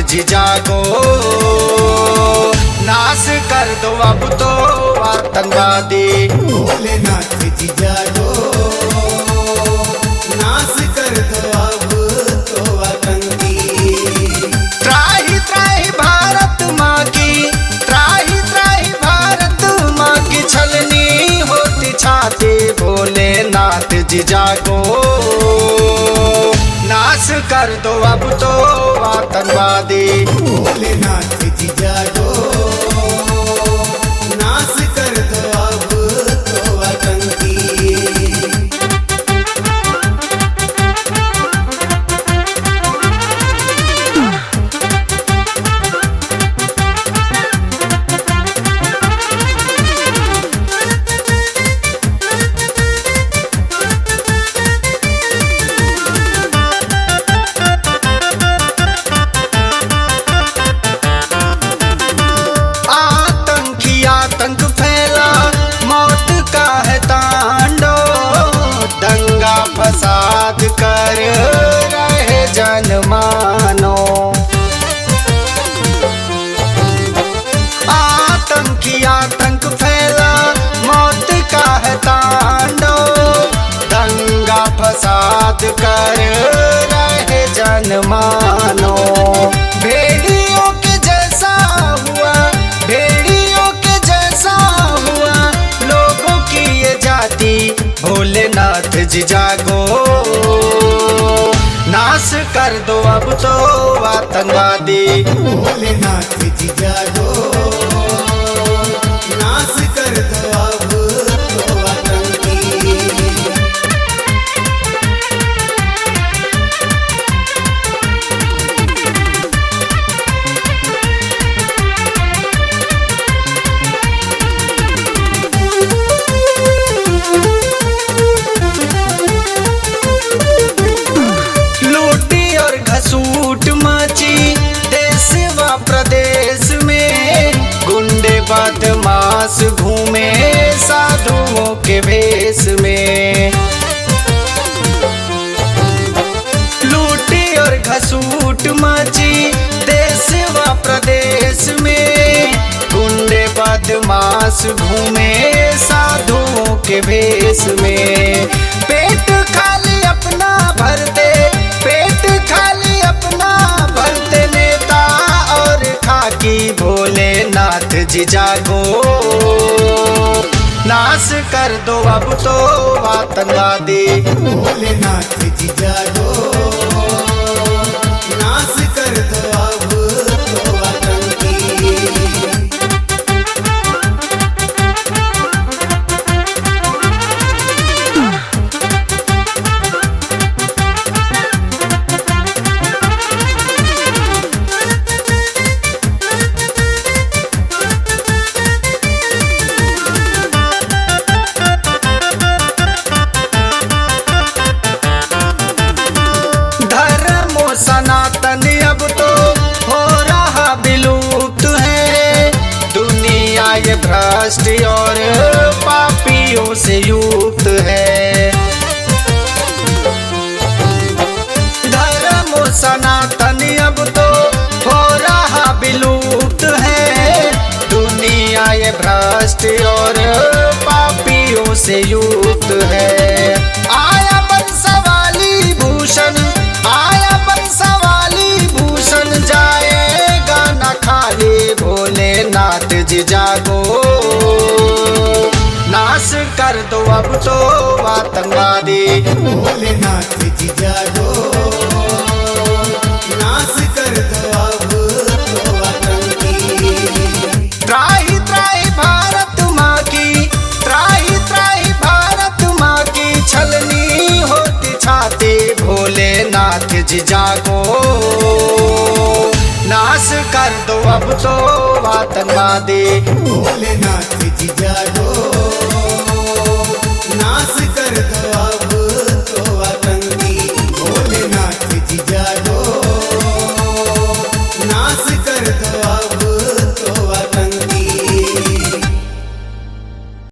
जी जागो, नाश कर दो अब तो आतंकवादी। भोलेनाथ जी जागो, नाश कर दो अब तो आतंकी। त्राही त्राही भारत माँ की, त्राही त्राही भारत माँ की छलनी होती छाती। भोलेनाथ जी जागो, नाश कर दो अब तो आतंकवादी। भोलेनाथ जी जागो, नाश कर दो अब तो आतंकी। आतंक फैला, मौत का है तांडव, दंगा फसाद कर रहे जनमानो। आतंक फैला, मौत का है तांडव, दंगा फसाद कर रहे जनमानो। भेड़ियों के जैसा हुआ, भेड़ियों के जैसा हुआ लोगों की ये जाति। भोलेनाथ जी जागो, नाश कर दो अब तो आतंकवादी। भोलेनाथ जी जागो, नाश कर दो अब तो आतंकी। सूट मची देश व प्रदेश में, गुंडे बदमाश घूमे साधुओं के भेष में। लूटी और घसूट मची देश व प्रदेश में, गुंडे बदमाश घूमे साधुओं के भेष में। पेट खाली अपना भरते, पेट खाली अपना भरते नेता और खाकी। भोलेनाथ जी जागो, नाश कर दो अब तो आतंकवादी। भोलेनाथ जी जागो, नाश कर दो अब तो आतंकी। सनातन अब तो हो रहा विलुप्त है, दुनिया ये भ्रष्ट और पापियों से युक्त है। धर्म सनातन अब तो हो रहा विलुप्त है, दुनिया ये भ्रष्ट और पापियों से युक्त है। आया बंसवाली भूषण, आया बंसवाली भूषण, जाएगा न खाली। भोलेनाथ जी जागो, नाश कर दो अब तो आतंकवादी। भोलेनाथ जी जागो, नाश कर दो अब तो आतंकी। त्राही त्राही भारत माँ की, त्राही त्राही भारत माँ की छलनी होती छाती। भोलेनाथ जी जागो, नाश कर दो अब तो आतंकवादी। भोलेनाथ जी जागो, नाश कर दो अब